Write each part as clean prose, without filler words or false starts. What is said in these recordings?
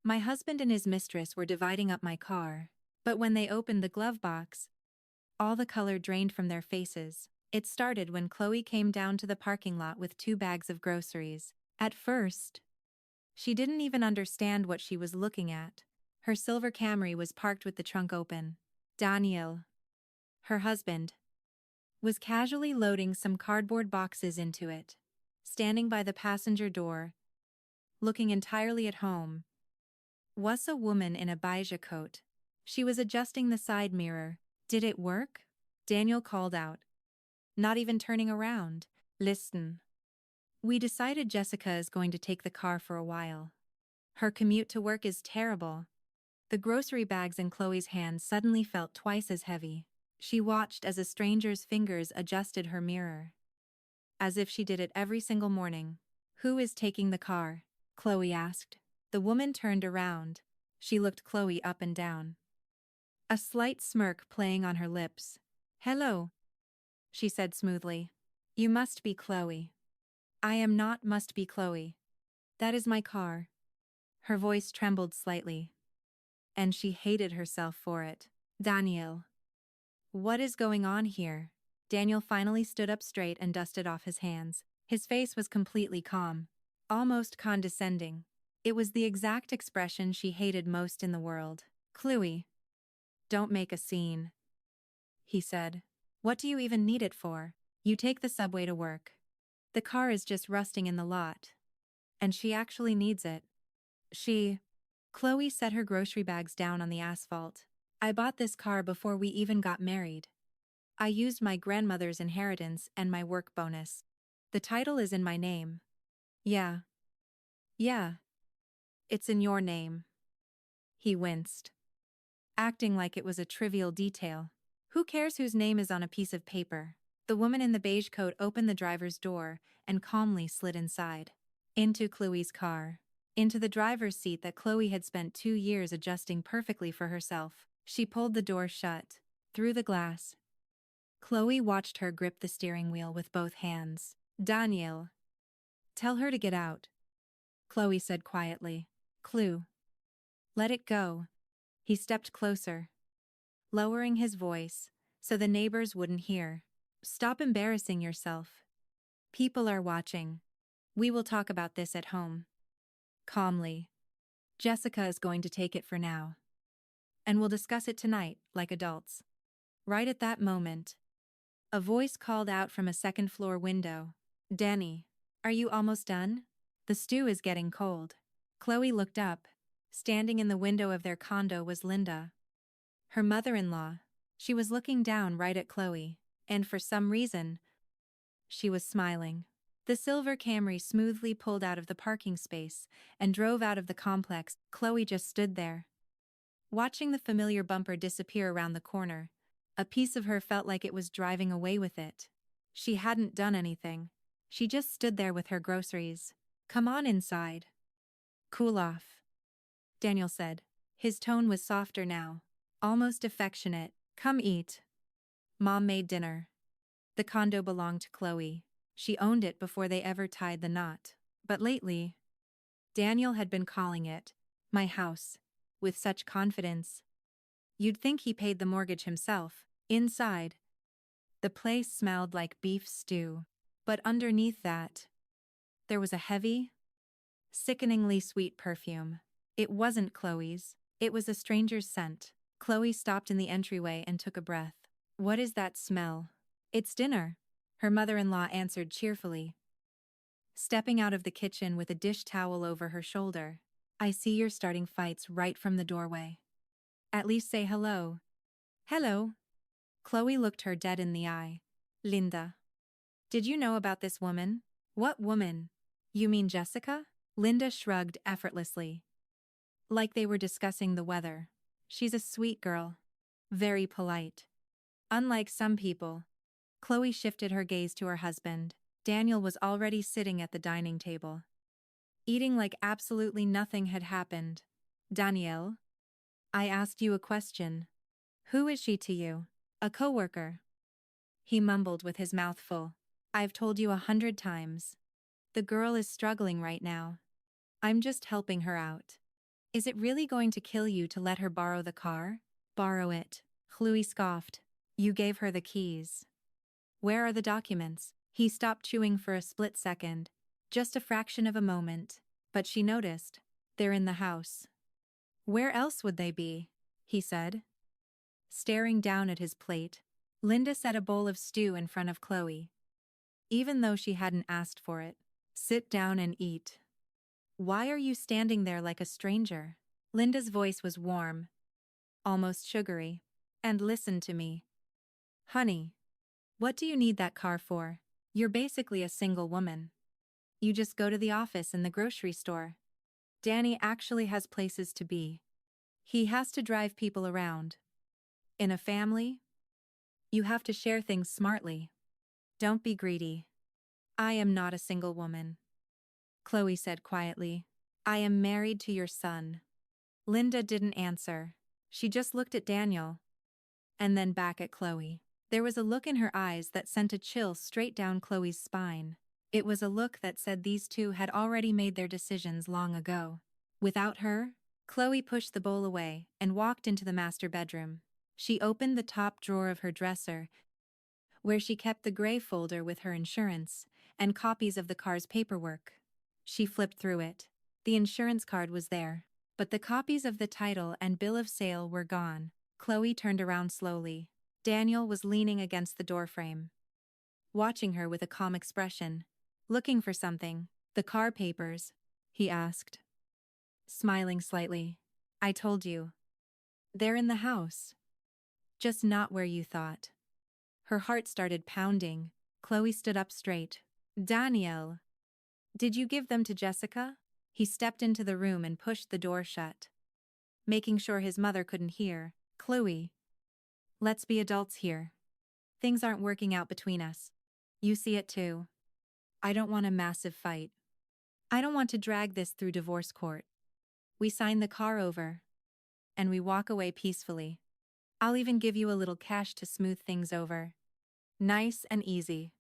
My husband and his mistress were dividing up my car, but when they opened the glove box, all the color drained from their faces. It started when Chloe came down to the parking lot with 2 bags of groceries. At first, she didn't even understand what she was looking at. Her silver Camry was parked with the trunk open. Daniel, her husband, was casually loading some cardboard boxes into it. Standing by the passenger door, looking entirely at home, was a woman in a beige coat. She was adjusting the side mirror. Did it work? Daniel called out, not even turning around. Listen. We decided Jessica is going to take the car for a while. Her commute to work is terrible. The grocery bags in Chloe's hands suddenly felt twice as heavy. She watched as a stranger's fingers adjusted her mirror, as if she did it every single morning. Who is taking the car? Chloe asked. The woman turned around. She looked Chloe up and down, a slight smirk playing on her lips. Hello, she said smoothly. You must be Chloe. I am not must be Chloe. That is my car. Her voice trembled slightly, and she hated herself for it. Daniel. What is going on here? Daniel finally stood up straight and dusted off his hands. His face was completely calm, almost condescending. It was the exact expression she hated most in the world. Chloe, don't make a scene, he said. What do you even need it for? You take the subway to work. The car is just rusting in the lot. And she actually needs it. Chloe set her grocery bags down on the asphalt. I bought this car before we even got married. I used my grandmother's inheritance and my work bonus. The title is in my name. Yeah. It's in your name. He winced, acting like it was a trivial detail. Who cares whose name is on a piece of paper? The woman in the beige coat opened the driver's door and calmly slid inside. Into Chloe's car. Into the driver's seat that Chloe had spent 2 years adjusting perfectly for herself. She pulled the door shut. Through the glass, Chloe watched her grip the steering wheel with both hands. Daniel, tell her to get out, Chloe said quietly. Let it go. He stepped closer, lowering his voice so the neighbors wouldn't hear. Stop embarrassing yourself. People are watching. We will talk about this at home. Calmly. Jessica is going to take it for now. And we'll discuss it tonight, like adults. Right at that moment, a voice called out from a second-floor window. Danny, are you almost done? The stew is getting cold. Chloe looked up. Standing in the window of their condo was Linda, her mother-in-law. She was looking down right at Chloe, and for some reason, she was smiling. The silver Camry smoothly pulled out of the parking space and drove out of the complex. Chloe just stood there, watching the familiar bumper disappear around the corner. A piece of her felt like it was driving away with it. She hadn't done anything. She just stood there with her groceries. Come on inside. Cool off, Daniel said. His tone was softer now, almost affectionate. Come eat. Mom made dinner. The condo belonged to Chloe. She owned it before they ever tied the knot. But lately, Daniel had been calling it my house with such confidence. You'd think he paid the mortgage himself. Inside, the place smelled like beef stew. But underneath that, there was a heavy, sickeningly sweet perfume. It wasn't Chloe's. It was a stranger's scent. Chloe stopped in the entryway and took a breath. What is that smell? It's dinner, her mother-in-law answered cheerfully, stepping out of the kitchen with a dish towel over her shoulder. I see you're starting fights right from the doorway. At least say hello. Hello. Chloe looked her dead in the eye. Linda. Did you know about this woman? What woman? You mean Jessica? Linda shrugged effortlessly, like they were discussing the weather. She's a sweet girl. Very polite. Unlike some people. Chloe shifted her gaze to her husband. Daniel was already sitting at the dining table, eating like absolutely nothing had happened. Daniel? I asked you a question. Who is she to you? A coworker. He mumbled with his mouth full. I've told you 100 times. The girl is struggling right now. I'm just helping her out. Is it really going to kill you to let her borrow the car? Borrow it. Chloe scoffed. You gave her the keys. Where are the documents? He stopped chewing for a split second. Just a fraction of a moment. But she noticed. They're in the house. Where else would they be? He said, staring down at his plate. Linda set a bowl of stew in front of Chloe. Even though she hadn't asked for it. Sit down and eat. Why are you standing there like a stranger? Linda's voice was warm, almost sugary. And listen to me. Honey, what do you need that car for? You're basically a single woman. You just go to the office and the grocery store. Danny actually has places to be. He has to drive people around. In a family, you have to share things smartly. Don't be greedy. I am not a single woman. Chloe said quietly. I am married to your son. Linda didn't answer. She just looked at Daniel. And then back at Chloe. There was a look in her eyes that sent a chill straight down Chloe's spine. It was a look that said these two had already made their decisions long ago. Without her, Chloe pushed the bowl away and walked into the master bedroom. She opened the top drawer of her dresser, where she kept the gray folder with her insurance and copies of the car's paperwork. She flipped through it. The insurance card was there, but the copies of the title and bill of sale were gone. Chloe turned around slowly. Daniel was leaning against the doorframe, watching her with a calm expression. Looking for something. The car papers? He asked, smiling slightly. I told you. They're in the house. Just not where you thought. Her heart started pounding. Chloe stood up straight. Daniel. Did you give them to Jessica? He stepped into the room and pushed the door shut, making sure his mother couldn't hear. Chloe. Let's be adults here. Things aren't working out between us. You see it too. I don't want a massive fight. I don't want to drag this through divorce court. We sign the car over. And we walk away peacefully. I'll even give you a little cash to smooth things over. Nice and easy.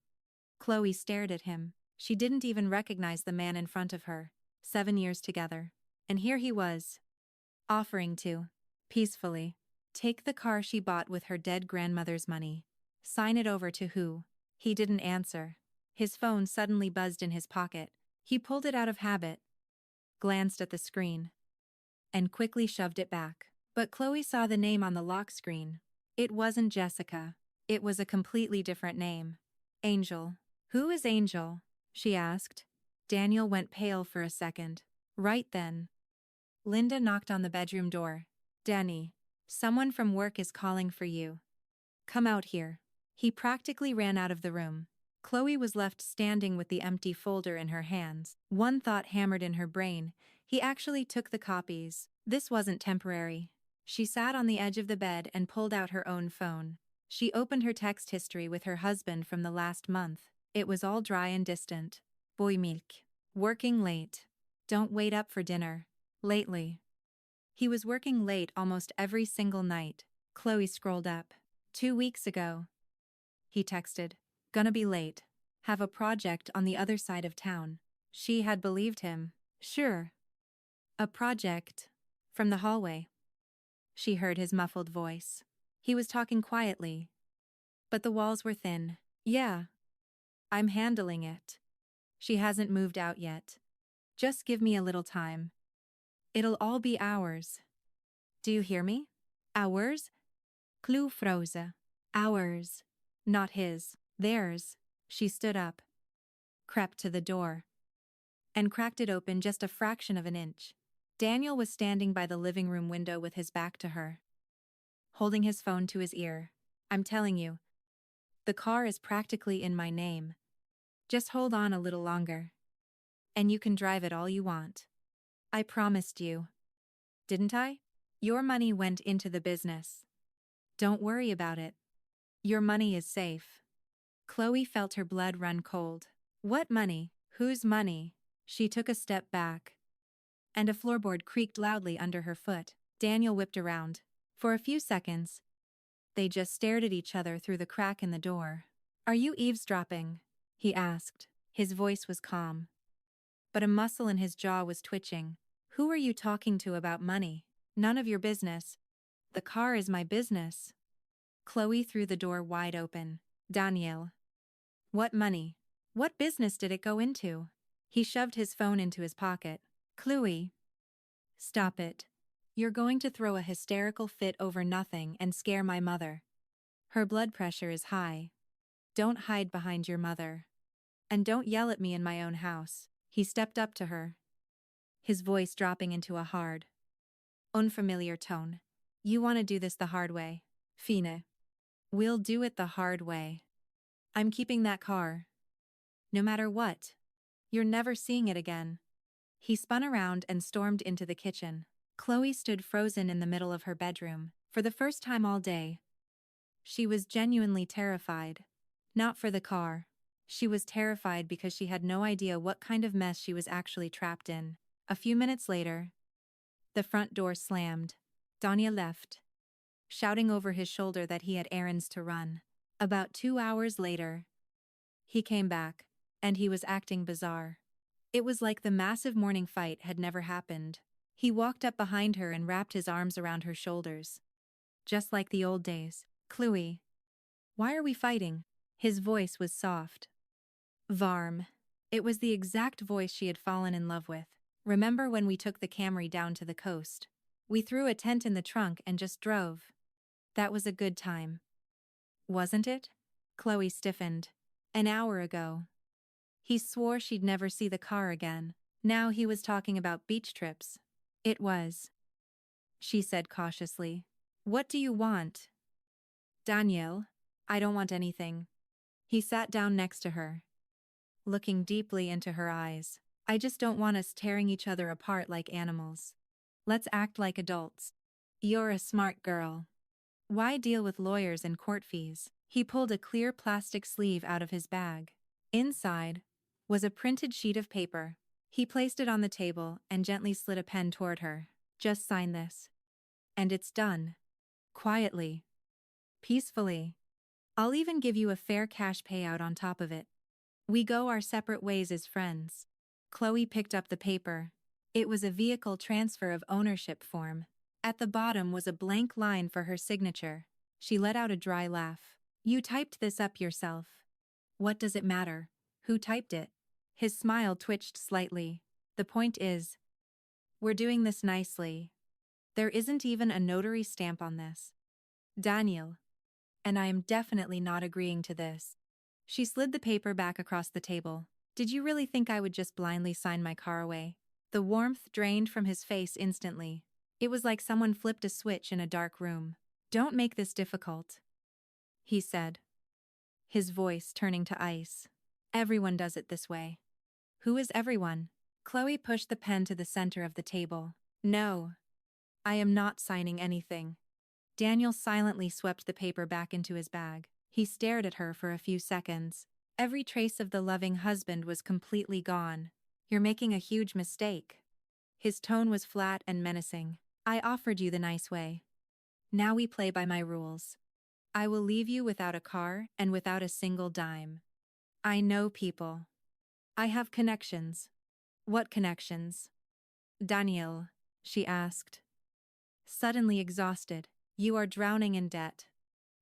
Chloe stared at him. She didn't even recognize the man in front of her. 7 years together. And here he was, offering to, peacefully, take the car she bought with her dead grandmother's money. Sign it over to who? He didn't answer. His phone suddenly buzzed in his pocket. He pulled it out of habit, glanced at the screen, and quickly shoved it back. But Chloe saw the name on the lock screen. It wasn't Jessica. It was a completely different name. Angel. Who is Angel? She asked. Daniel went pale for a second. Right then, Linda knocked on the bedroom door. Danny, someone from work is calling for you. Come out here. He practically ran out of the room. Chloe was left standing with the empty folder in her hands. One thought hammered in her brain. He actually took the copies. This wasn't temporary. She sat on the edge of the bed and pulled out her own phone. She opened her text history with her husband from the last month. It was all dry and distant. Boy milk. Working late. Don't wait up for dinner. Lately. He was working late almost every single night. Chloe scrolled up. 2 weeks ago. He texted. Gonna be late. Have a project on the other side of town. She had believed him. Sure. A project. From the hallway. She heard his muffled voice. He was talking quietly, but the walls were thin. Yeah. I'm handling it. She hasn't moved out yet. Just give me a little time. It'll all be ours. Do you hear me? Ours? Clue froze. Ours. Not his. Theirs. She stood up, crept to the door, and cracked it open just a fraction of an inch. Daniel was standing by the living room window with his back to her, holding his phone to his ear. I'm telling you, the car is practically in my name. Just hold on a little longer, and you can drive it all you want. I promised you. Didn't I? Your money went into the business. Don't worry about it. Your money is safe. Chloe felt her blood run cold. What money? Whose money? She took a step back, and a floorboard creaked loudly under her foot. Daniel whipped around. For a few seconds, they just stared at each other through the crack in the door. Are you eavesdropping? He asked. His voice was calm, but a muscle in his jaw was twitching. Who are you talking to about money? None of your business. The car is my business. Chloe threw the door wide open. Daniel. What money? What business did it go into? He shoved his phone into his pocket. Chloe. Stop it. You're going to throw a hysterical fit over nothing and scare my mother. Her blood pressure is high. Don't hide behind your mother. And don't yell at me in my own house. He stepped up to her, his voice dropping into a hard, unfamiliar tone. You want to do this the hard way, Fine. We'll do it the hard way. I'm keeping that car. No matter what. You're never seeing it again. He spun around and stormed into the kitchen. Chloe stood frozen in the middle of her bedroom, for the first time all day. She was genuinely terrified. Not for the car. She was terrified because she had no idea what kind of mess she was actually trapped in. A few minutes later, the front door slammed. Danya left, shouting over his shoulder that he had errands to run. About 2 hours later, he came back, and he was acting bizarre. It was like the massive morning fight had never happened. He walked up behind her and wrapped his arms around her shoulders. Just like the old days. Chloe. Why are we fighting? His voice was soft. Varm. It was the exact voice she had fallen in love with. Remember when we took the Camry down to the coast? We threw a tent in the trunk and just drove. That was a good time. Wasn't it? Chloe stiffened. An hour ago. He swore she'd never see the car again. Now he was talking about beach trips. It was. She said cautiously. What do you want? Daniel, I don't want anything. He sat down next to her, looking deeply into her eyes. I just don't want us tearing each other apart like animals. Let's act like adults. You're a smart girl. Why deal with lawyers and court fees? He pulled a clear plastic sleeve out of his bag. Inside was a printed sheet of paper. He placed it on the table and gently slid a pen toward her. Just sign this. And it's done. Quietly. Peacefully. I'll even give you a fair cash payout on top of it. We go our separate ways as friends. Chloe picked up the paper. It was a vehicle transfer of ownership form. At the bottom was a blank line for her signature. She let out a dry laugh. You typed this up yourself. What does it matter? Who typed it? His smile twitched slightly. The point is, we're doing this nicely. There isn't even a notary stamp on this. Daniel. And I am definitely not agreeing to this. She slid the paper back across the table. Did you really think I would just blindly sign my car away? The warmth drained from his face instantly. It was like someone flipped a switch in a dark room. Don't make this difficult, he said, his voice turning to ice. Everyone does it this way. Who is everyone? Chloe pushed the pen to the center of the table. No. I am not signing anything. Daniel silently swept the paper back into his bag. He stared at her for a few seconds. Every trace of the loving husband was completely gone. You're making a huge mistake. His tone was flat and menacing. I offered you the nice way. Now we play by my rules. I will leave you without a car and without a single dime. I know people. I have connections. What connections? Daniel, she asked. Suddenly exhausted. You are drowning in debt.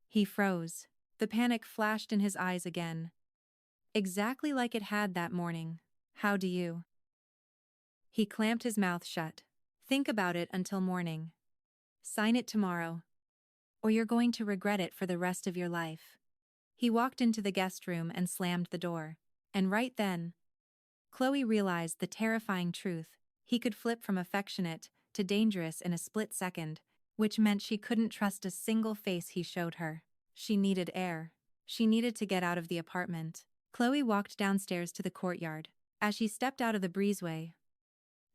He froze. The panic flashed in his eyes again. Exactly like it had that morning. How do you? He clamped his mouth shut. Think about it until morning. Sign it tomorrow. Or you're going to regret it for the rest of your life. He walked into the guest room and slammed the door. And right then, Chloe realized the terrifying truth. He could flip from affectionate to dangerous in a split second, which meant she couldn't trust a single face he showed her. She needed air. She needed to get out of the apartment. Chloe walked downstairs to the courtyard. As she stepped out of the breezeway,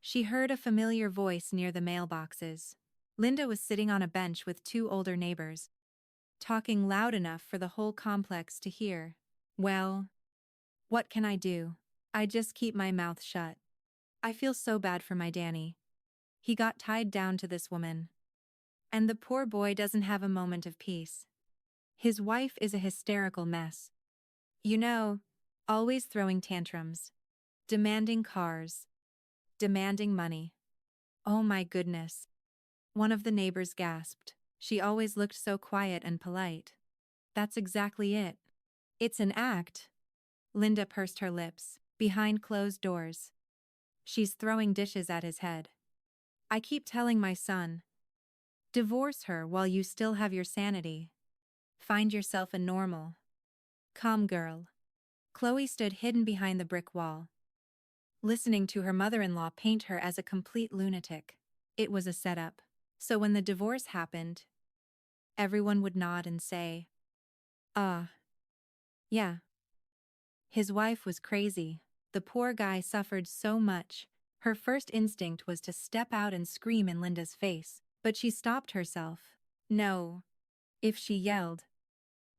she heard a familiar voice near the mailboxes. Linda was sitting on a bench with two older neighbors, talking loud enough for the whole complex to hear. Well, what can I do? I just keep my mouth shut. I feel so bad for my Danny. He got tied down to this woman. And the poor boy doesn't have a moment of peace. His wife is a hysterical mess. You know, always throwing tantrums. Demanding cars. Demanding money. Oh my goodness. One of the neighbors gasped. She always looked so quiet and polite. That's exactly it. It's an act. Linda pursed her lips. Behind closed doors. She's throwing dishes at his head. I keep telling my son. Divorce her while you still have your sanity. Find yourself a normal, calm girl. Chloe stood hidden behind the brick wall, listening to her mother-in-law paint her as a complete lunatic. It was a setup. So when the divorce happened, everyone would nod and say, yeah. His wife was crazy. The poor guy suffered so much. Her first instinct was to step out and scream in Linda's face, but she stopped herself. No. If she yelled,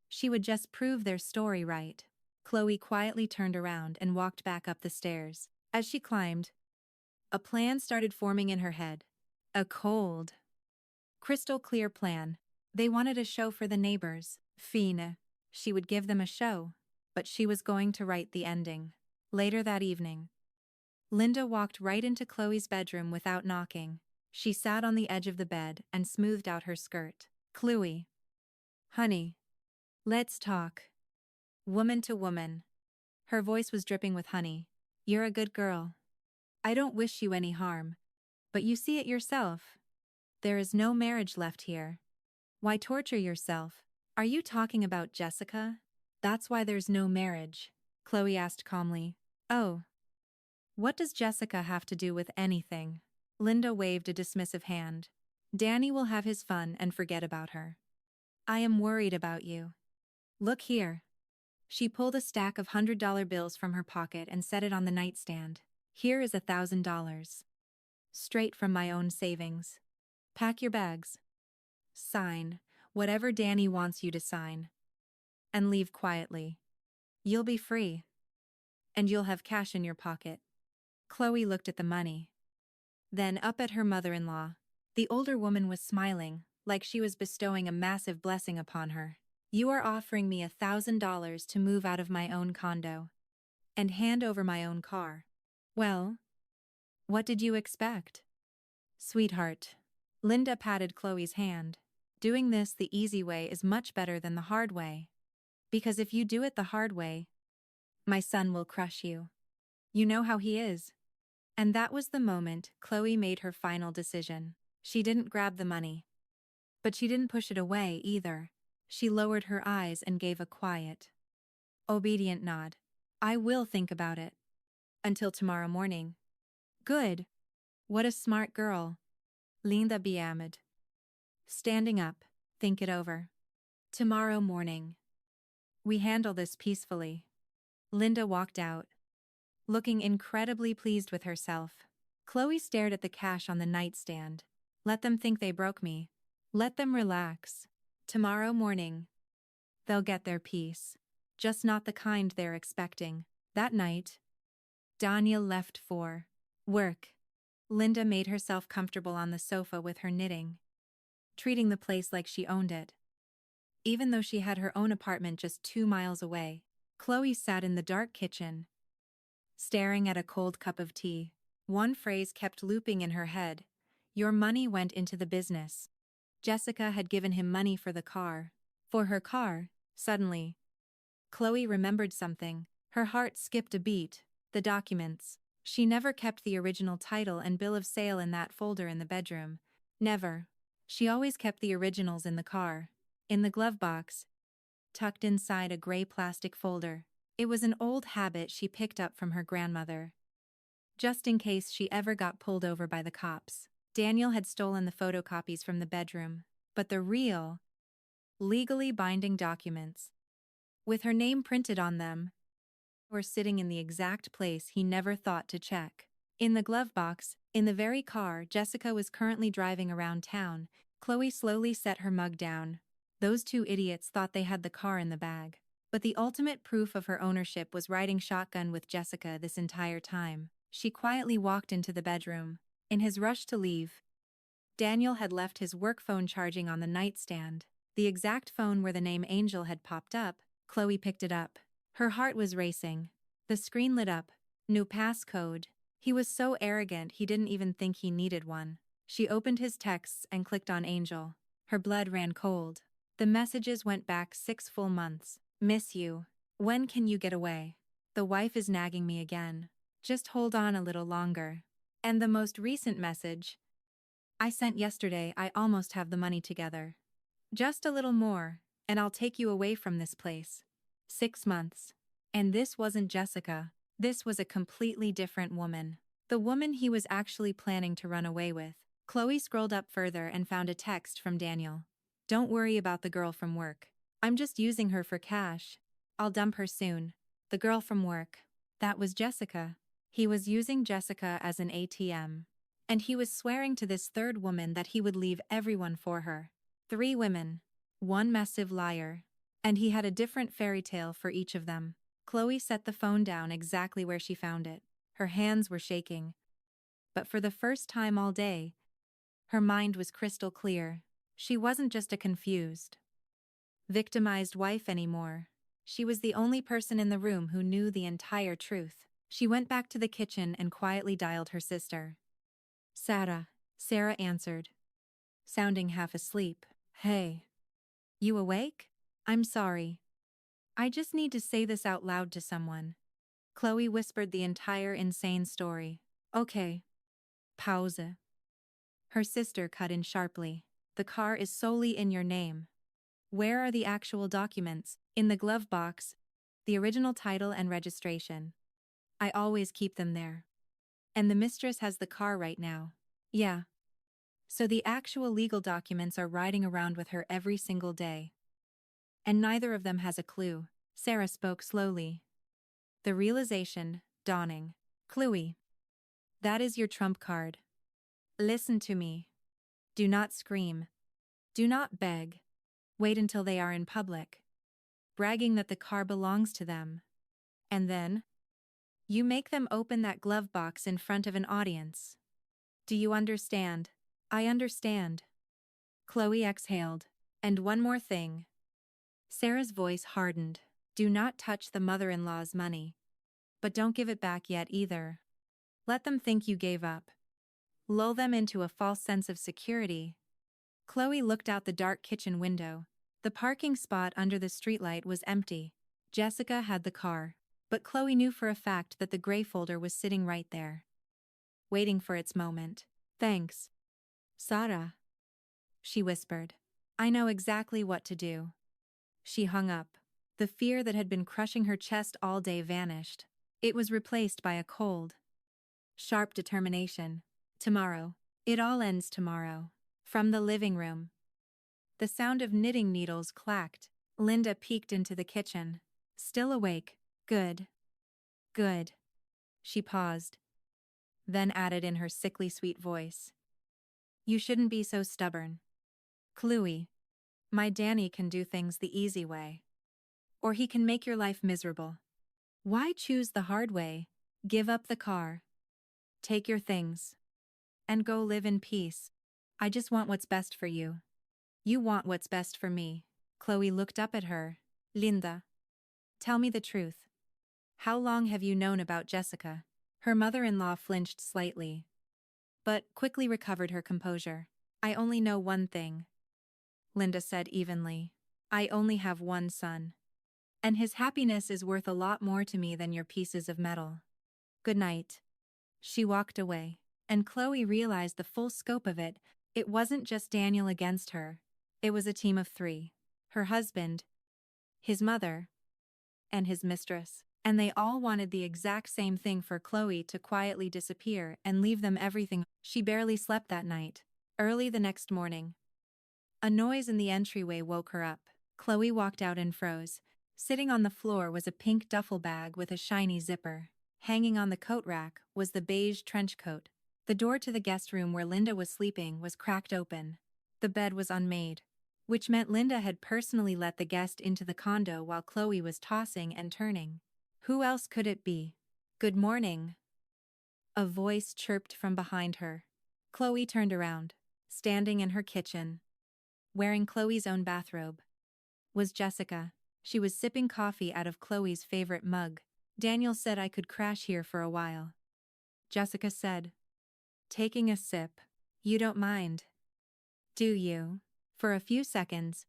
she would just prove their story right. Chloe quietly turned around and walked back up the stairs. As she climbed, a plan started forming in her head. A cold, crystal clear plan. They wanted a show for the neighbors. Fine. She would give them a show, but she was going to write the ending. Later that evening, Linda walked right into Chloe's bedroom without knocking. She sat on the edge of the bed and smoothed out her skirt. Chloe. Honey. Let's talk. Woman to woman. Her voice was dripping with honey. You're a good girl. I don't wish you any harm. But you see it yourself. There is no marriage left here. Why torture yourself? Are you talking about Jessica? That's why there's no marriage. Chloe asked calmly. Oh. What does Jessica have to do with anything? Linda waved a dismissive hand. Danny will have his fun and forget about her. I am worried about you. Look here. She pulled a stack of $100 bills from her pocket and set it on the nightstand. Here is $1,000. Straight from my own savings. Pack your bags. Sign whatever Danny wants you to sign. And leave quietly. You'll be free. And you'll have cash in your pocket. Chloe looked at the money. Then up at her mother-in-law. The older woman was smiling, like she was bestowing a massive blessing upon her. You are offering me $1,000 to move out of my own condo. And hand over my own car. Well, what did you expect? Sweetheart. Linda patted Chloe's hand. Doing this the easy way is much better than the hard way. Because if you do it the hard way, my son will crush you. You know how he is. And that was the moment Chloe made her final decision. She didn't grab the money. But she didn't push it away either. She lowered her eyes and gave a quiet, obedient nod. I will think about it. Until tomorrow morning. Good. What a smart girl. Linda beamed. Standing up, think it over. Tomorrow morning. We handle this peacefully. Linda walked out, looking incredibly pleased with herself. Chloe stared at the cash on the nightstand. Let them think they broke me. Let them relax. Tomorrow morning. They'll get their piece. Just not the kind they're expecting. That night, Daniel left for work. Linda made herself comfortable on the sofa with her knitting, treating the place like she owned it. Even though she had her own apartment just 2 miles away, Chloe sat in the dark kitchen, staring at a cold cup of tea. One phrase kept looping in her head. Your money went into the business. Jessica had given him money for the car. For her car, suddenly. Chloe remembered something. Her heart skipped a beat. The documents. She never kept the original title and bill of sale in that folder in the bedroom. Never. She always kept the originals in the car. In the glove box. Tucked inside a gray plastic folder. It was an old habit she picked up from her grandmother. Just in case she ever got pulled over by the cops. Daniel had stolen the photocopies from the bedroom. But the real, legally binding documents, with her name printed on them, were sitting in the exact place he never thought to check. In the glove box, in the very car Jessica was currently driving around town. Chloe slowly set her mug down. Those two idiots thought they had the car in the bag. But the ultimate proof of her ownership was riding shotgun with Jessica this entire time. She quietly walked into the bedroom. In his rush to leave, Daniel had left his work phone charging on the nightstand. The exact phone where the name Angel had popped up. Chloe picked it up. Her heart was racing. The screen lit up. New passcode. He was so arrogant he didn't even think he needed one. She opened his texts and clicked on Angel. Her blood ran cold. The messages went back 6 full months. Miss you. When can you get away? The wife is nagging me again. Just hold on a little longer. And the most recent message I sent yesterday, I almost have the money together. Just a little more, and I'll take you away from this place. 6 months. And this wasn't Jessica. This was a completely different woman. The woman he was actually planning to run away with. Chloe scrolled up further and found a text from Daniel. Don't worry about the girl from work. I'm just using her for cash. I'll dump her soon. The girl from work. That was Jessica. He was using Jessica as an ATM. And he was swearing to this third woman that he would leave everyone for her. 3 women. One massive liar. And he had a different fairy tale for each of them. Chloe set the phone down exactly where she found it. Her hands were shaking. But for the first time all day, her mind was crystal clear. She wasn't just a confused, victimized wife anymore. She was the only person in the room who knew the entire truth. She went back to the kitchen and quietly dialed her sister. Sarah answered, sounding half asleep. Hey. You awake? I'm sorry. I just need to say this out loud to someone. Chloe whispered the entire insane story. Okay. Pause. Her sister cut in sharply. The car is solely in your name. Where are the actual documents? In the glove box. The original title and registration. I always keep them there. And the mistress has the car right now. Yeah. So the actual legal documents are riding around with her every single day. And neither of them has a clue. Sarah spoke slowly. The realization dawning. Chloe. That is your trump card. Listen to me. Do not scream. Do not beg. Wait until they are in public, bragging that the car belongs to them. And then, you make them open that glove box in front of an audience. Do you understand? I understand. Chloe exhaled. And one more thing. Sarah's voice hardened. Do not touch the mother-in-law's money. But don't give it back yet either. Let them think you gave up. Lull them into a false sense of security. Chloe looked out the dark kitchen window. The parking spot under the streetlight was empty. Jessica had the car, but Chloe knew for a fact that the gray folder was sitting right there, waiting for its moment. Thanks. Sarah, she whispered. I know exactly what to do. She hung up. The fear that had been crushing her chest all day vanished. It was replaced by a cold, sharp determination. Tomorrow. It all ends tomorrow. From the living room. The sound of knitting needles clacked. Linda peeked into the kitchen. Still awake. Good. Good. She paused. Then added in her sickly sweet voice. You shouldn't be so stubborn. Chloe. My Danny can do things the easy way. Or he can make your life miserable. Why choose the hard way? Give up the car. Take your things. And go live in peace. I just want what's best for you. You want what's best for me. Chloe looked up at her. Linda. Tell me the truth. How long have you known about Jessica? Her mother-in-law flinched slightly, but quickly recovered her composure. I only know one thing, Linda said evenly. I only have one son. And his happiness is worth a lot more to me than your pieces of metal. Good night. She walked away. And Chloe realized the full scope of it. It wasn't just Daniel against her. It was a team of 3. Her husband, his mother, and his mistress. And they all wanted the exact same thing for Chloe to quietly disappear and leave them everything. She barely slept that night. Early the next morning, a noise in the entryway woke her up. Chloe walked out and froze. Sitting on the floor was a pink duffel bag with a shiny zipper. Hanging on the coat rack was the beige trench coat. The door to the guest room where Linda was sleeping was cracked open. The bed was unmade, which meant Linda had personally let the guest into the condo while Chloe was tossing and turning. Who else could it be? Good morning. A voice chirped from behind her. Chloe turned around. Standing in her kitchen, wearing Chloe's own bathrobe, was Jessica. She was sipping coffee out of Chloe's favorite mug. Daniel said I could crash here for a while. Jessica said, taking a sip. You don't mind, do you? For a few seconds,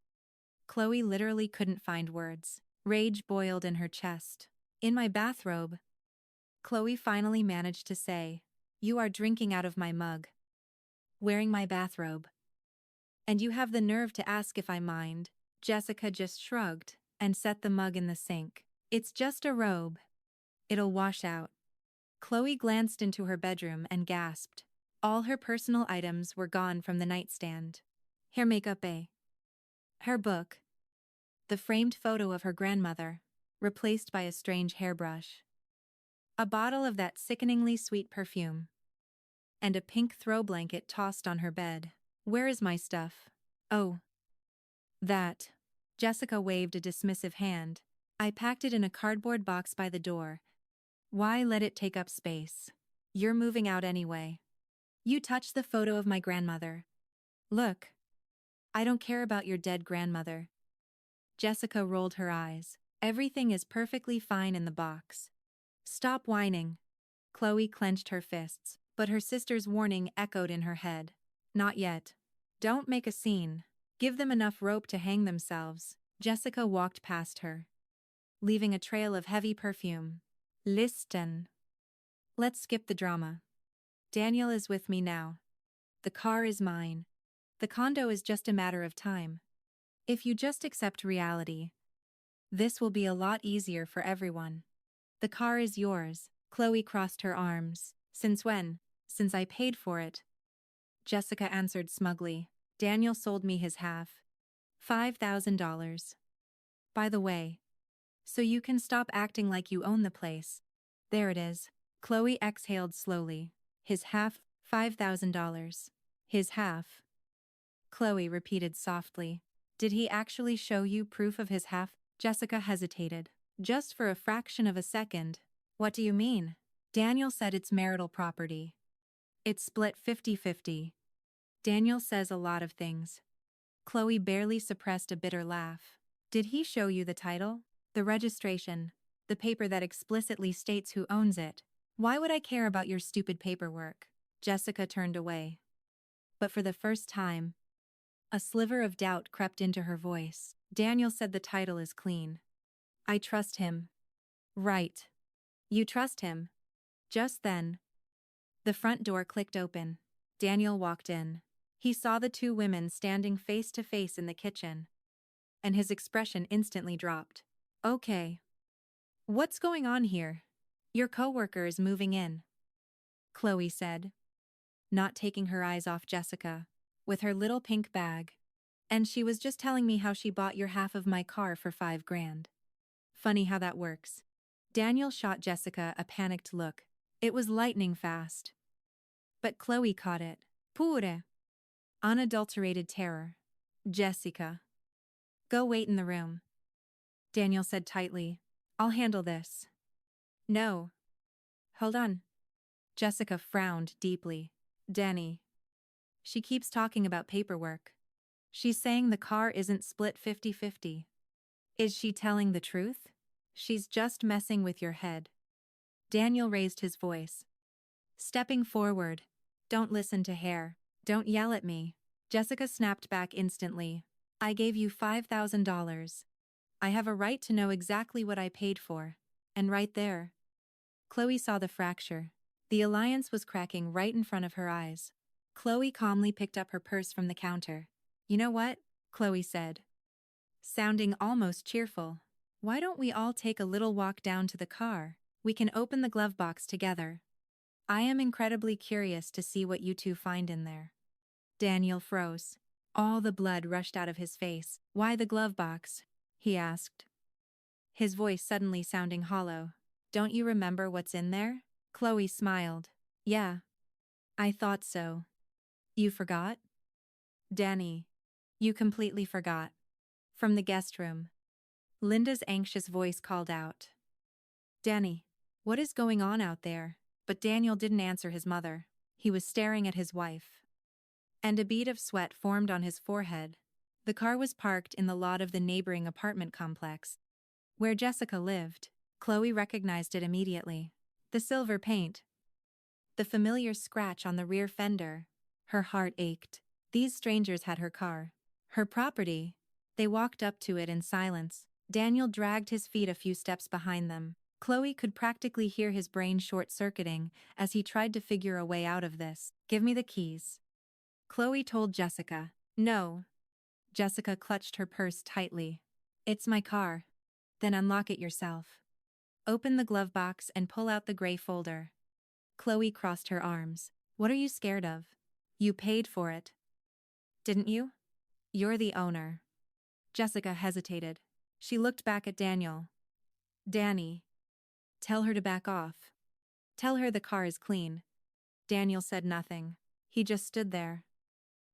Chloe literally couldn't find words. Rage boiled in her chest. In my bathrobe, Chloe finally managed to say, you are drinking out of my mug. Wearing my bathrobe. And you have the nerve to ask if I mind. Jessica just shrugged and set the mug in the sink. It's just a robe. It'll wash out. Chloe glanced into her bedroom and gasped. All her personal items were gone from the nightstand. Hair makeup her book. The framed photo of her grandmother, replaced by a strange hairbrush. A bottle of that sickeningly sweet perfume. And a pink throw blanket tossed on her bed. Where is my stuff? Oh. That. Jessica waved a dismissive hand. I packed it in a cardboard box by the door. Why let it take up space? You're moving out anyway. You touched the photo of my grandmother. Look. I don't care about your dead grandmother. Jessica rolled her eyes. Everything is perfectly fine in the box. Stop whining. Chloe clenched her fists, but her sister's warning echoed in her head. Not yet. Don't make a scene. Give them enough rope to hang themselves. Jessica walked past her, leaving a trail of heavy perfume. Listen. Let's skip the drama. Daniel is with me now. The car is mine. The condo is just a matter of time. If you just accept reality, this will be a lot easier for everyone. The car is yours. Chloe crossed her arms. Since when? Since I paid for it. Jessica answered smugly. Daniel sold me his half. $5,000. By the way. So you can stop acting like you own the place. There it is. Chloe exhaled slowly. His half, $5,000. His half. Chloe repeated softly. Did he actually show you proof of his half? Jessica hesitated. Just for a fraction of a second. What do you mean? Daniel said it's marital property. It's split 50-50. Daniel says a lot of things. Chloe barely suppressed a bitter laugh. Did he show you the title? The registration? The paper that explicitly states who owns it? Why would I care about your stupid paperwork? Jessica turned away. But for the first time, a sliver of doubt crept into her voice. Daniel said the title is clean. I trust him. Right. You trust him. Just then, the front door clicked open. Daniel walked in. He saw the two women standing face to face in the kitchen, and his expression instantly dropped. Okay. What's going on here? Your coworker is moving in, Chloe said, not taking her eyes off Jessica, with her little pink bag. And she was just telling me how she bought your half of my car for $5,000. Funny how that works. Daniel shot Jessica a panicked look. It was lightning fast. But Chloe caught it. Pure. Unadulterated terror. Jessica. Go wait in the room. Daniel said tightly. I'll handle this. No. Hold on. Jessica frowned deeply. Danny. She keeps talking about paperwork. She's saying the car isn't split 50-50. Is she telling the truth? She's just messing with your head. Daniel raised his voice, stepping forward. Don't listen to her. Don't yell at me. Jessica snapped back instantly. I gave you $5,000. I have a right to know exactly what I paid for. And right there. Chloe saw the fracture. The alliance was cracking right in front of her eyes. Chloe calmly picked up her purse from the counter. You know what? Chloe said, sounding almost cheerful. Why don't we all take a little walk down to the car? We can open the glove box together. I am incredibly curious to see what you two find in there. Daniel froze. All the blood rushed out of his face. Why the glove box? He asked, his voice suddenly sounding hollow. Don't you remember what's in there? Chloe smiled. Yeah. I thought so. You forgot? Danny. You completely forgot. From the guest room, Linda's anxious voice called out. Danny, what is going on out there? But Daniel didn't answer his mother. He was staring at his wife. And a bead of sweat formed on his forehead. The car was parked in the lot of the neighboring apartment complex, where Jessica lived. Chloe recognized it immediately. The silver paint. The familiar scratch on the rear fender. Her heart ached. These strangers had her car. Her property. They walked up to it in silence. Daniel dragged his feet a few steps behind them. Chloe could practically hear his brain short-circuiting as he tried to figure a way out of this. "Give me the keys," Chloe told Jessica. "No." Jessica clutched her purse tightly. "It's my car." "Then unlock it yourself. Open the glove box and pull out the gray folder." Chloe crossed her arms. "What are you scared of? You paid for it. Didn't you? You're the owner." Jessica hesitated. She looked back at Daniel. "Danny. Tell her to back off. Tell her the car is clean." Daniel said nothing. He just stood there,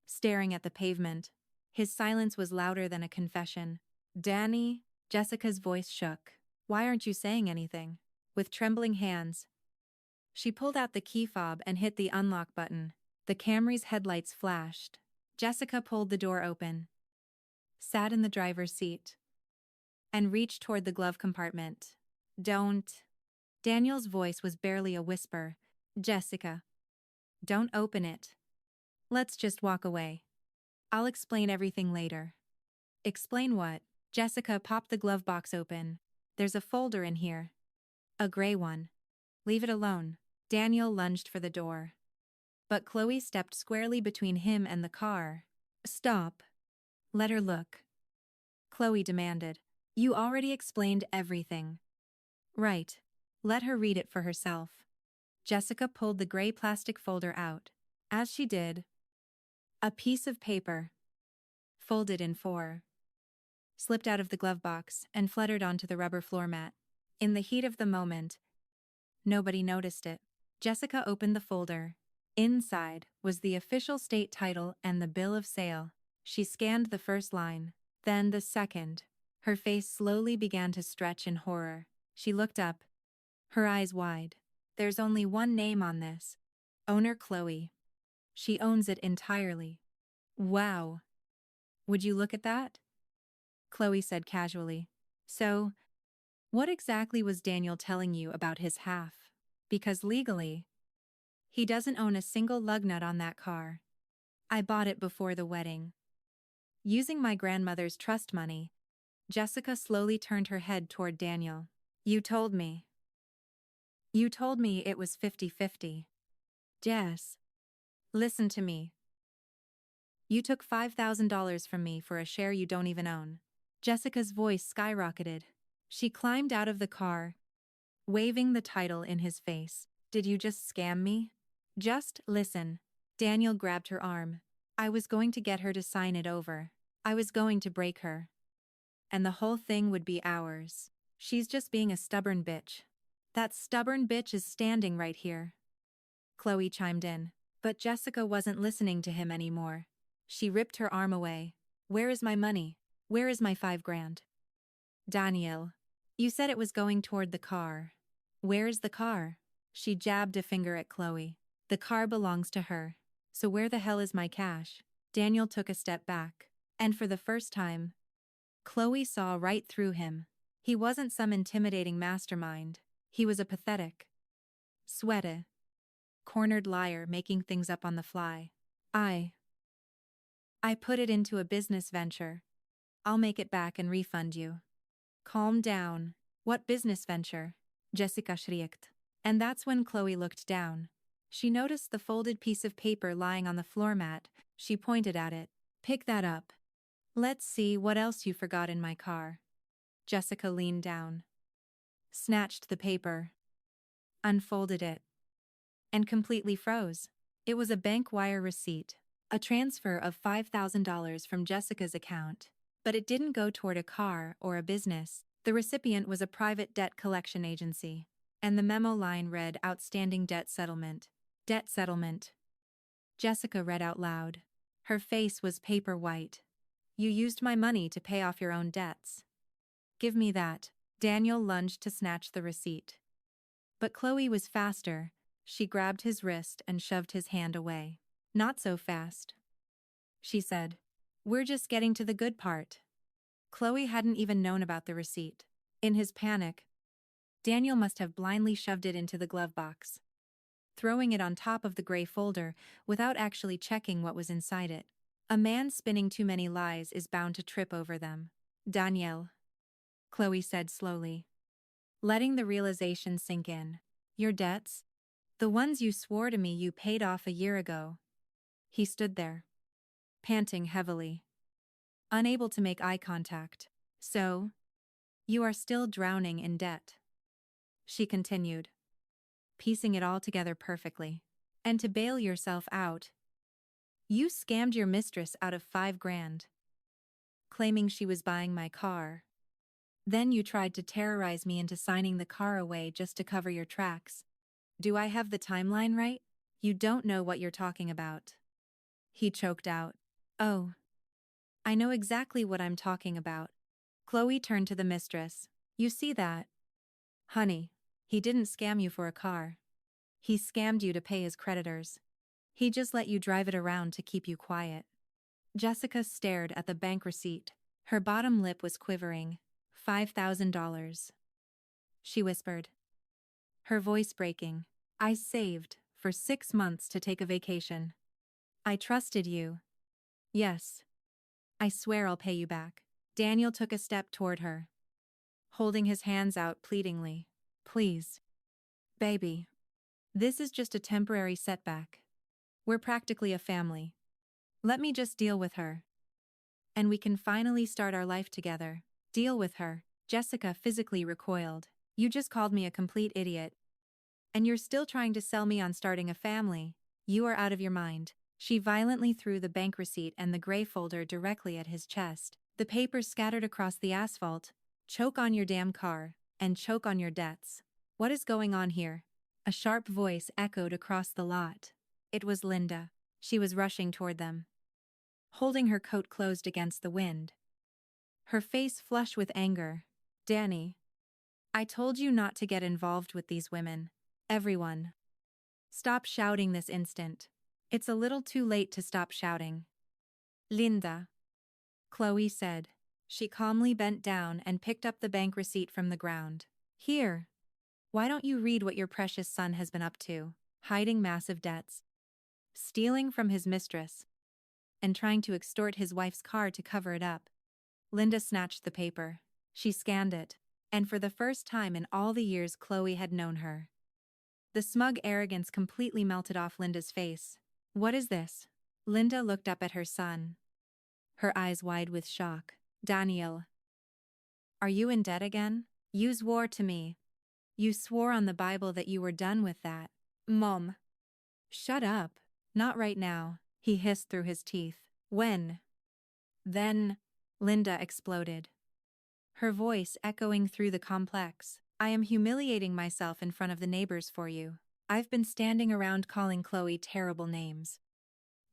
staring at the pavement. His silence was louder than a confession. "Danny," Jessica's voice shook. "Why aren't you saying anything?" With trembling hands, she pulled out the key fob and hit the unlock button. The Camry's headlights flashed. Jessica pulled the door open, sat in the driver's seat, and reached toward the glove compartment. "Don't." Daniel's voice was barely a whisper. "Jessica, don't open it. Let's just walk away. I'll explain everything later." "Explain what?" Jessica popped the glove box open. "There's a folder in here. A gray one. Leave it alone." Daniel lunged for the door, but Chloe stepped squarely between him and the car. "Stop. Let her look," Chloe demanded. "You already explained everything." "Right. Let her read it for herself." Jessica pulled the gray plastic folder out. As she did, a piece of paper, folded in four, slipped out of the glove box and fluttered onto the rubber floor mat. In the heat of the moment, nobody noticed it. Jessica opened the folder. Inside was the official state title and the bill of sale. She scanned the first line, then the second. Her face slowly began to stretch in horror. She looked up, her eyes wide. "There's only one name on this. Owner Chloe. She owns it entirely." "Wow. Would you look at that?" Chloe said casually. "So, what exactly was Daniel telling you about his half? Because legally, he doesn't own a single lug nut on that car. I bought it before the wedding. Using my grandmother's trust money." Jessica slowly turned her head toward Daniel. You told me it was 50-50. Jess, listen to me. You took $5,000 from me for a share you don't even own." Jessica's voice skyrocketed. She climbed out of the car, waving the title in his face. "Did you just scam me?" "Just listen." Daniel grabbed her arm. "I was going to get her to sign it over. I was going to break her. And the whole thing would be ours. She's just being a stubborn bitch." "That stubborn bitch is standing right here," Chloe chimed in. But Jessica wasn't listening to him anymore. She ripped her arm away. "Where is my money? Where is my $5,000? Daniel, you said it was going toward the car. Where's the car?" She jabbed a finger at Chloe. "The car belongs to her. So where the hell is my cash?" Daniel took a step back. And for the first time, Chloe saw right through him. He wasn't some intimidating mastermind. He was a pathetic, sweaty, cornered liar making things up on the fly. I put it into a business venture. I'll make it back and refund you." "Calm down. What business venture?" Jessica shrieked. And that's when Chloe looked down. She noticed the folded piece of paper lying on the floor mat. She pointed at it. "Pick that up. Let's see what else you forgot in my car." Jessica leaned down, snatched the paper, unfolded it, and completely froze. It was a bank wire receipt, a transfer of $5,000 from Jessica's account. But it didn't go toward a car or a business. The recipient was a private debt collection agency. And the memo line read "Outstanding debt settlement." "Debt settlement," Jessica read out loud. Her face was paper white. "You used my money to pay off your own debts." "Give me that." Daniel lunged to snatch the receipt. But Chloe was faster. She grabbed his wrist and shoved his hand away. "Not so fast," she said. "We're just getting to the good part." Chloe hadn't even known about the receipt. In his panic, Daniel must have blindly shoved it into the glove box. throwing it on top of the gray folder without actually checking what was inside it. A man spinning too many lies is bound to trip over them. Danielle, Chloe said slowly, letting the realization sink in. Your debts? The ones you swore to me you paid off a year ago. He stood there, panting heavily, unable to make eye contact. So, you are still drowning in debt, she continued, piecing it all together perfectly. And to bail yourself out, you scammed your mistress out of $5,000, claiming she was buying my car. Then you tried to terrorize me into signing the car away just to cover your tracks. Do I have the timeline right? You don't know what you're talking about. He choked out. Oh, I know exactly what I'm talking about. Chloe turned to the mistress. You see that? Honey, he didn't scam you for a car. He scammed you to pay his creditors. He just let you drive it around to keep you quiet. Jessica stared at the bank receipt. Her bottom lip was quivering. $5,000. She whispered, her voice breaking. I saved for 6 months to take a vacation. I trusted you. Yes. I swear I'll pay you back. Daniel took a step toward her, holding his hands out pleadingly. Please. Baby. This is just a temporary setback. We're practically a family. Let me just deal with her. And we can finally start our life together. Deal with her. Jessica physically recoiled. You just called me a complete idiot. And you're still trying to sell me on starting a family. You are out of your mind. She violently threw the bank receipt and the gray folder directly at his chest. The papers scattered across the asphalt. Choke on your damn car, and choke on your debts. What is going on here? A sharp voice echoed across the lot. It was Linda. She was rushing toward them, holding her coat closed against the wind, her face flushed with anger. Danny, I told you not to get involved with these women. Everyone. Stop shouting this instant. It's a little too late to stop shouting. Linda, Chloe said. She calmly bent down and picked up the bank receipt from the ground. Here. Why don't you read what your precious son has been up to? Hiding massive debts, stealing from his mistress, and trying to extort his wife's car to cover it up. Linda snatched the paper. She scanned it, and for the first time in all the years Chloe had known her, the smug arrogance completely melted off Linda's face. What is this? Linda looked up at her son, her eyes wide with shock. Daniel, are you in debt again? You swore to me. You swore on the Bible that you were done with that. Mom. Shut up. Not right now, he hissed through his teeth. When? Then, Linda exploded, her voice echoing through the complex. I am humiliating myself in front of the neighbors for you. I've been standing around calling Chloe terrible names,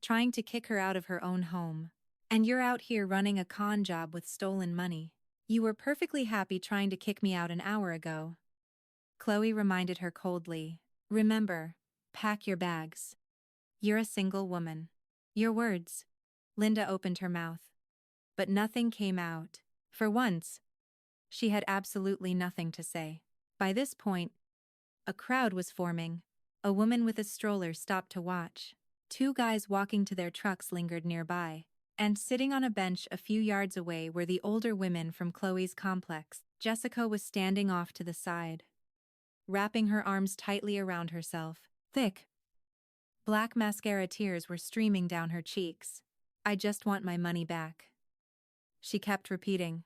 trying to kick her out of her own home. And you're out here running a con job with stolen money. You were perfectly happy trying to kick me out an hour ago. Chloe reminded her coldly. Remember, pack your bags. You're a single woman. Your words. Linda opened her mouth, but nothing came out. For once, she had absolutely nothing to say. By this point, a crowd was forming. A woman with a stroller stopped to watch. 2 guys walking to their trucks lingered nearby. And sitting on a bench a few yards away were the older women from Chloe's complex. Jessica was standing off to the side, wrapping her arms tightly around herself. Thick, black mascara tears were streaming down her cheeks. I just want my money back, she kept repeating,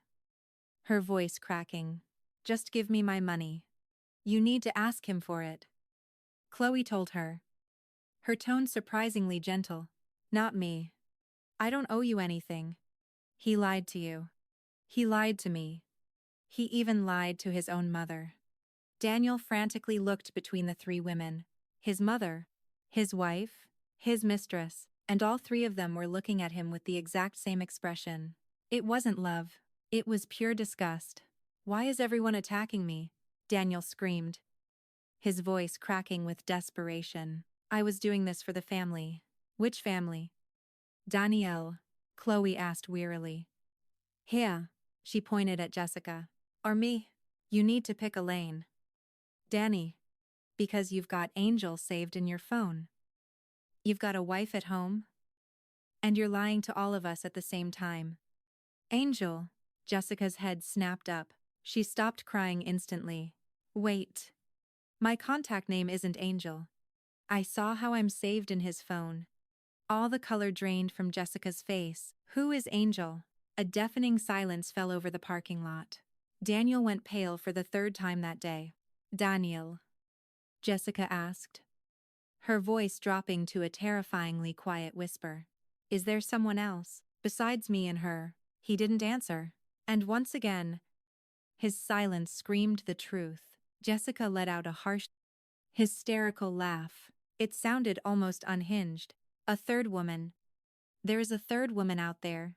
her voice cracking. Just give me my money. You need to ask him for it, Chloe told her, her tone surprisingly gentle. Not me. I don't owe you anything. He lied to you. He lied to me. He even lied to his own mother. Daniel frantically looked between the 3 women. His mother, his wife, his mistress, and all 3 of them were looking at him with the exact same expression. It wasn't love. It was pure disgust. Why is everyone attacking me? Daniel screamed, his voice cracking with desperation. I was doing this for the family. Which family? Danielle, Chloe asked wearily. Here, she pointed at Jessica. Or me? You need to pick a lane. Danny, Because you've got Angel saved in your phone. You've got a wife at home? And you're lying to all of us at the same time. Angel. Jessica's head snapped up. She stopped crying instantly. Wait. My contact name isn't Angel. I saw how I'm saved in his phone. All the color drained from Jessica's face. Who is Angel? A deafening silence fell over the parking lot. Daniel went pale for the third time that day. Daniel? Jessica asked, her voice dropping to a terrifyingly quiet whisper. Is there someone else, besides me and her? He didn't answer. And once again, his silence screamed the truth. Jessica let out a harsh, hysterical laugh. It sounded almost unhinged. A third woman. There is a third woman out there.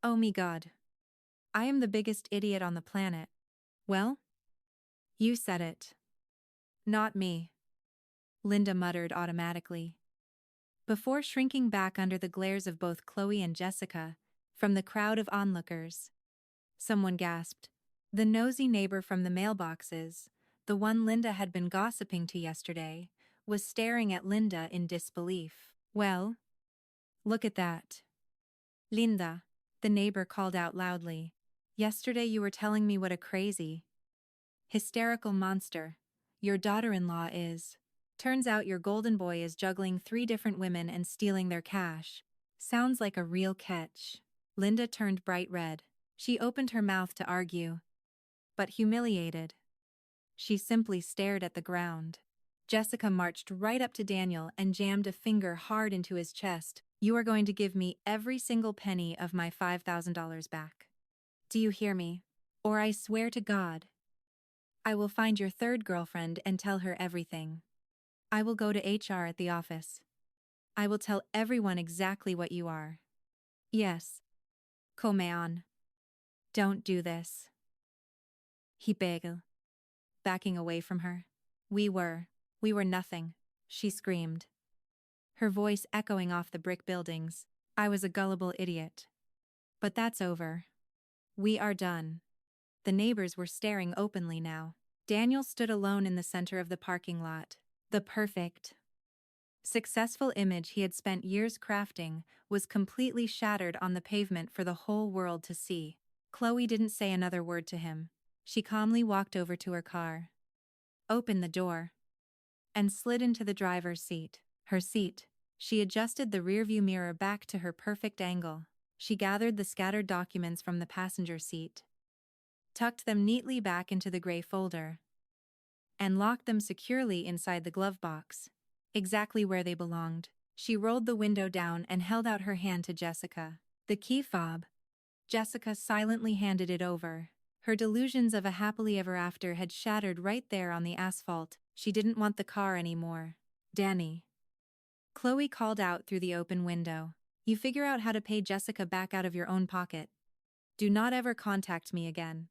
Oh my God. I am the biggest idiot on the planet. Well? You said it. Not me. Linda muttered automatically. Before shrinking back under the glares of both Chloe and Jessica, from the crowd of onlookers. Someone gasped. The nosy neighbor from the mailboxes, the one Linda had been gossiping to yesterday, was staring at Linda in disbelief. Well? Look at that. Linda, the neighbor called out loudly. Yesterday you were telling me what a crazy, hysterical monster your daughter-in-law is. Turns out your golden boy is juggling 3 different women and stealing their cash. Sounds like a real catch. Linda turned bright red. She opened her mouth to argue. But humiliated, she simply stared at the ground. Jessica marched right up to Daniel and jammed a finger hard into his chest. You are going to give me every single penny of my $5,000 back. Do you hear me? Or I swear to God, I will find your third girlfriend and tell her everything. I will go to HR at the office. I will tell everyone exactly what you are. Yes. Come on. Don't do this. He begged, backing away from her. We were nothing, she screamed, her voice echoing off the brick buildings. I was a gullible idiot. But that's over. We are done. The neighbors were staring openly now. Daniel stood alone in the center of the parking lot. The perfect, successful image he had spent years crafting was completely shattered on the pavement for the whole world to see. Chloe didn't say another word to him. She calmly walked over to her car, opened the door, and slid into the driver's seat. Her seat. She adjusted the rearview mirror back to her perfect angle. She gathered the scattered documents from the passenger seat, tucked them neatly back into the gray folder, and locked them securely inside the glove box, exactly where they belonged. She rolled the window down and held out her hand to Jessica. The key fob. Jessica silently handed it over. Her delusions of a happily ever after had shattered right there on the asphalt. She didn't want the car anymore. Danny. Chloe called out through the open window. You figure out how to pay Jessica back out of your own pocket. Do not ever contact me again.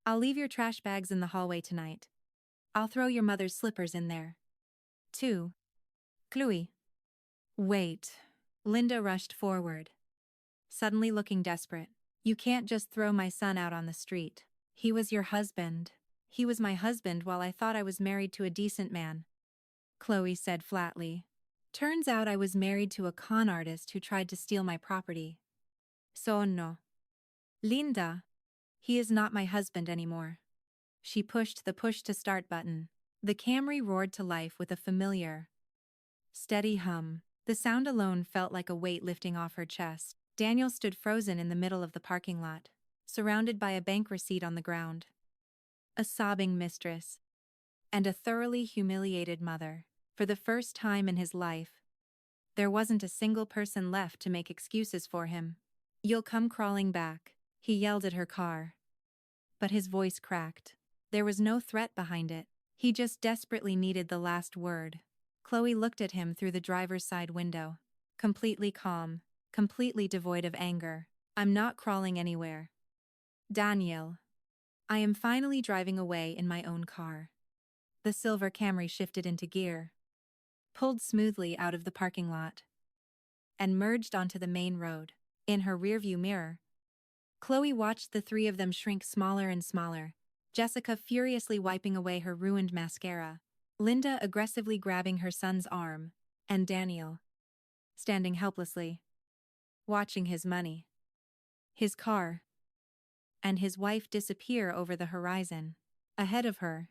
I'll leave your trash bags in the hallway tonight. I'll throw your mother's slippers in there. 2. Chloe. Wait. Linda rushed forward, suddenly looking desperate. You can't just throw my son out on the street. He was your husband. He was my husband while I thought I was married to a decent man. Chloe said flatly. Turns out I was married to a con artist who tried to steal my property. So no. Linda. He is not my husband anymore. She pushed the push-to-start button. The Camry roared to life with a familiar, steady hum. The sound alone felt like a weight lifting off her chest. Daniel stood frozen in the middle of the parking lot, surrounded by a bank receipt on the ground, a sobbing mistress, and a thoroughly humiliated mother. For the first time in his life, there wasn't a single person left to make excuses for him. You'll come crawling back, he yelled at her car. But his voice cracked. There was no threat behind it. He just desperately needed the last word. Chloe looked at him through the driver's side window, completely calm, completely devoid of anger. I'm not crawling anywhere. Daniel. I am finally driving away in my own car. The silver Camry shifted into gear, pulled smoothly out of the parking lot, and merged onto the main road. In her rearview mirror, Chloe watched the 3 of them shrink smaller and smaller, Jessica furiously wiping away her ruined mascara, Linda aggressively grabbing her son's arm, and Daniel standing helplessly, watching his money, his car, and his wife disappear over the horizon. Ahead of her,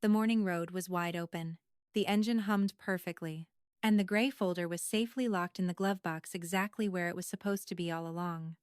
the morning road was wide open. The engine hummed perfectly, and the gray folder was safely locked in the glove box exactly where it was supposed to be all along.